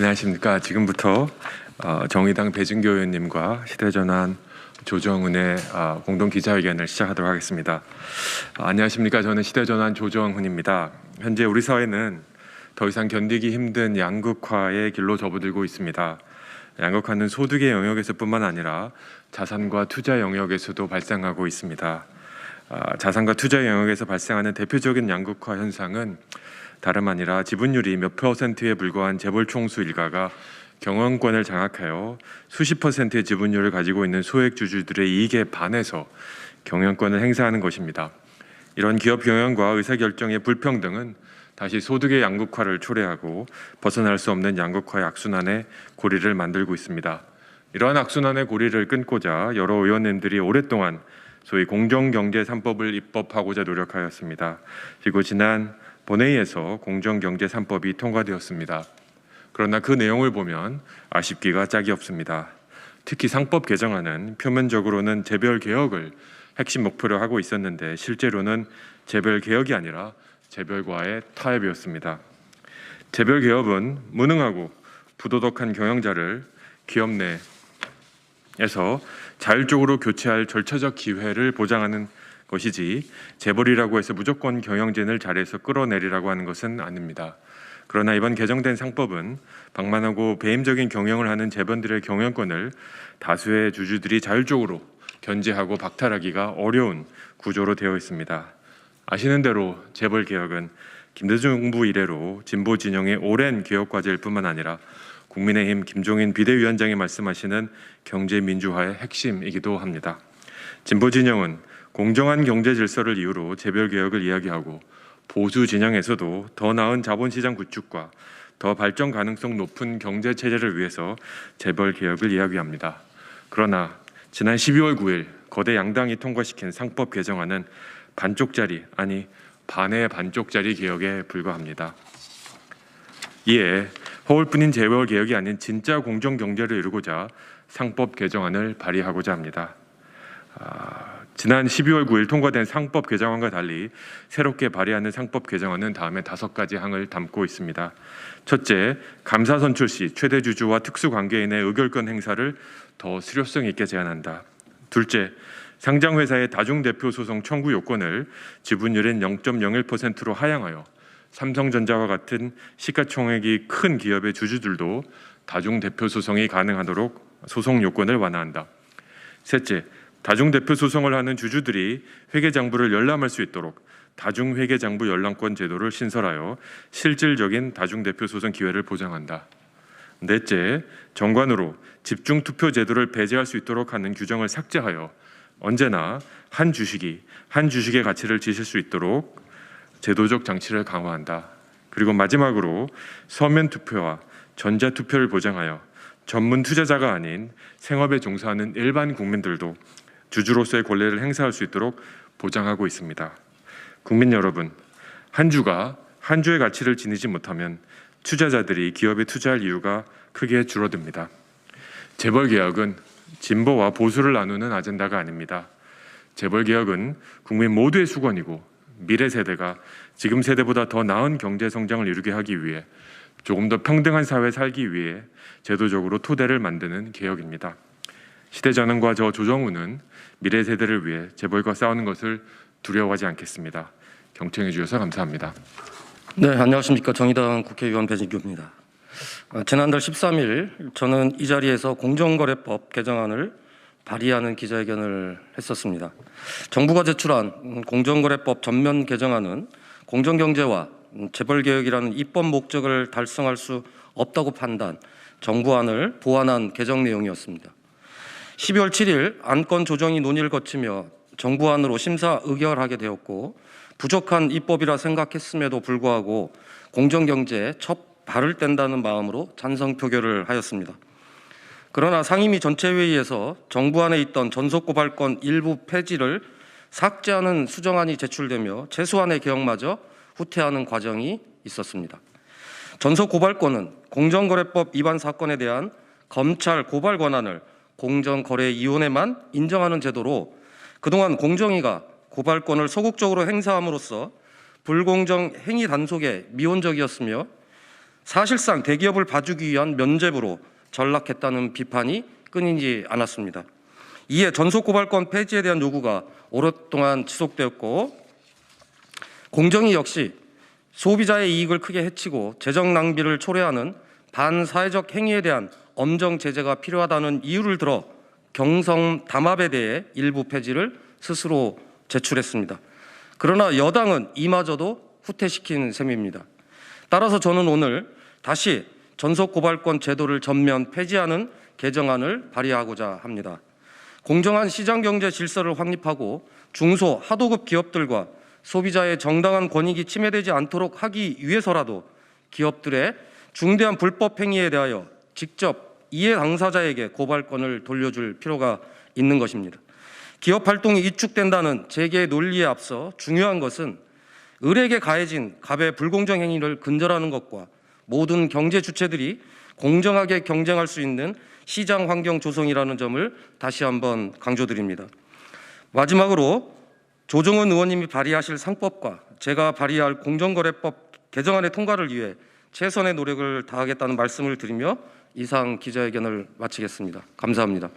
안녕하십니까. 지금부터 정의당 배진교 의원님과 시대전환 조정훈의 공동 기자회견을 시작하도록 하겠습니다. 안녕하십니까. 저는 시대전환 조정훈입니다. 현재 우리 사회는 더 이상 견디기 힘든 양극화의 길로 접어들고 있습니다. 양극화는 소득의 영역에서뿐만 아니라 자산과 투자 영역에서도 발생하고 있습니다. 자산과 투자 영역에서 발생하는 대표적인 양극화 현상은 다름 아니라 지분율이 몇 %에 불과한 재벌 총수 일가가 경영권을 장악하여 수십 %의 지분율을 가지고 있는 소액 주주들의 이익에 반해서 경영권을 행사하는 것입니다. 이런 기업 경영과 의사결정의 불평등은 다시 소득의 양극화를 초래하고 벗어날 수 없는 양극화의 악순환의 고리를 만들고 있습니다. 이러한 악순환의 고리를 끊고자 여러 의원님들이 오랫동안 소위 공정경제 3법을 입법하고자 노력하였습니다. 그리고 지난 본회의에서 공정경제 3법이 통과되었습니다. 그러나 그 내용을 보면 아쉽기가 짝이 없습니다. 특히 상법 개정안은 표면적으로는 재벌 개혁을 핵심 목표로 하고 있었는데 실제로는 재벌 개혁이 아니라 재벌과의 타협이었습니다. 재벌 개혁은 무능하고 부도덕한 경영자를 기업 내에서 자율적으로 교체할 절차적 기회를 보장하는 것이지 재벌이라고 해서 무조건 경영진을 자리에서 끌어내리라고 하는 것은 아닙니다. 그러나 이번 개정된 상법은 방만하고 배임적인 경영을 하는 재벌들의 경영권을 다수의 주주들이 자율적으로 견제하고 박탈하기가 어려운 구조로 되어 있습니다. 아시는 대로 재벌 개혁은 김대중 정부 이래로 진보 진영의 오랜 개혁 과제일 뿐만 아니라 국민의힘 김종인 비대위원장이 말씀하시는 경제 민주화의 핵심이기도 합니다. 진보 진영은 공정한 경제 질서를 이유로 재벌 개혁을 이야기하고 보수 진영에서도 더 나은 자본시장 구축과 더 발전 가능성 높은 경제 체제를 위해서 재벌 개혁을 이야기합니다. 그러나 지난 12월 9일 거대 양당이 통과시킨 상법 개정안은 반쪽짜리 아니 반의 반쪽짜리 개혁에 불과합니다. 이에 허울뿐인 재벌 개혁이 아닌 진짜 공정 경제를 이루고자 상법 개정안을 발의하고자 합니다. 지난 12월 9일 통과된 상법 개정안과 달리 새롭게 발의하는 상법 개정안은 다음에 5가지 항을 담고 있습니다. 첫째, 감사 선출 시 최대 주주와 특수관계인의 의결권 행사를 더 실효성 있게 제한한다. 둘째, 상장회사의 다중대표 소송 청구 요건을 지분율인 0.01%로 하향하여 삼성전자와 같은 시가총액이 큰 기업의 주주들도 다중대표 소송이 가능하도록 소송 요건을 완화한다. 셋째, 다중대표 소송을 하는 주주들이 회계장부를 열람할 수 있도록 다중회계장부 열람권 제도를 신설하여 실질적인 다중대표 소송 기회를 보장한다. 넷째, 정관으로 집중투표 제도를 배제할 수 있도록 하는 규정을 삭제하여 언제나 한 주식의 가치를 지실 수 있도록 제도적 장치를 강화한다. 그리고 마지막으로 서면 투표와 전자 투표를 보장하여 전문 투자자가 아닌 생업에 종사하는 일반 국민들도 주주로서의 권리를 행사할 수 있도록 보장하고 있습니다. 국민 여러분, 한 주가 한 주의 가치를 지니지 못하면 투자자들이 기업에 투자할 이유가 크게 줄어듭니다. 재벌 개혁은 진보와 보수를 나누는 아젠다가 아닙니다. 재벌 개혁은 국민 모두의 수건이고 미래 세대가 지금 세대보다 더 나은 경제 성장을 이루게 하기 위해 조금 더 평등한 사회 살기 위해 제도적으로 토대를 만드는 개혁입니다. 시대전환과 저 조정훈은 미래 세대를 위해 재벌과 싸우는 것을 두려워하지 않겠습니다. 경청해 주셔서 감사합니다. 네, 안녕하십니까. 정의당 국회의원 배진교입니다. 지난달 13일 저는 이 자리에서 공정거래법 개정안을 발의하는 기자회견을 했었습니다. 정부가 제출한 공정거래법 전면 개정안은 공정경제와 재벌개혁이라는 입법 목적을 달성할 수 없다고 판단, 정부안을 보완한 개정 내용이었습니다. 12월 7일 안건 조정이 논의를 거치며 정부안으로 심사 의결하게 되었고 부족한 입법이라 생각했음에도 불구하고 공정경제에 첫 발을 뗀다는 마음으로 찬성 표결을 하였습니다. 그러나 상임위 전체회의에서 정부안에 있던 전속고발권 일부 폐지를 삭제하는 수정안이 제출되며 최소한의 개혁마저 후퇴하는 과정이 있었습니다. 전속고발권은 공정거래법 위반 사건에 대한 검찰 고발 권한을 공정거래위원회만 인정하는 제도로 그동안 공정위가 고발권을 소극적으로 행사함으로써 불공정 행위 단속에 미온적이었으며 사실상 대기업을 봐주기 위한 면죄부로 전락했다는 비판이 끊이지 않았습니다. 이에 전속고발권 폐지에 대한 요구가 오랫동안 지속되었고, 공정위 역시 소비자의 이익을 크게 해치고 재정 낭비를 초래하는 반사회적 행위에 대한 엄정 제재가 필요하다는 이유를 들어 경성 담합에 대해 일부 폐지를 스스로 제출했습니다. 그러나 여당은 이마저도 후퇴시킨 셈입니다. 따라서 저는 오늘 다시 전속고발권 제도를 전면 폐지하는 개정안을 발의하고자 합니다. 공정한 시장경제 질서를 확립하고 중소 하도급 기업들과 소비자의 정당한 권익이 침해되지 않도록 하기 위해서라도 기업들의 중대한 불법 행위에 대하여 직접 이해 당사자에게 고발권을 돌려줄 필요가 있는 것입니다. 기업 활동이 위축된다는 재계의 논리에 앞서 중요한 것은 을에게 가해진 갑의 불공정 행위를 근절하는 것과 모든 경제 주체들이 공정하게 경쟁할 수 있는 시장 환경 조성이라는 점을 다시 한번 강조드립니다. 마지막으로 조정훈 의원님이 발의하실 상법과 제가 발의할 공정거래법 개정안의 통과를 위해 최선의 노력을 다하겠다는 말씀을 드리며 이상 기자회견을 마치겠습니다. 감사합니다.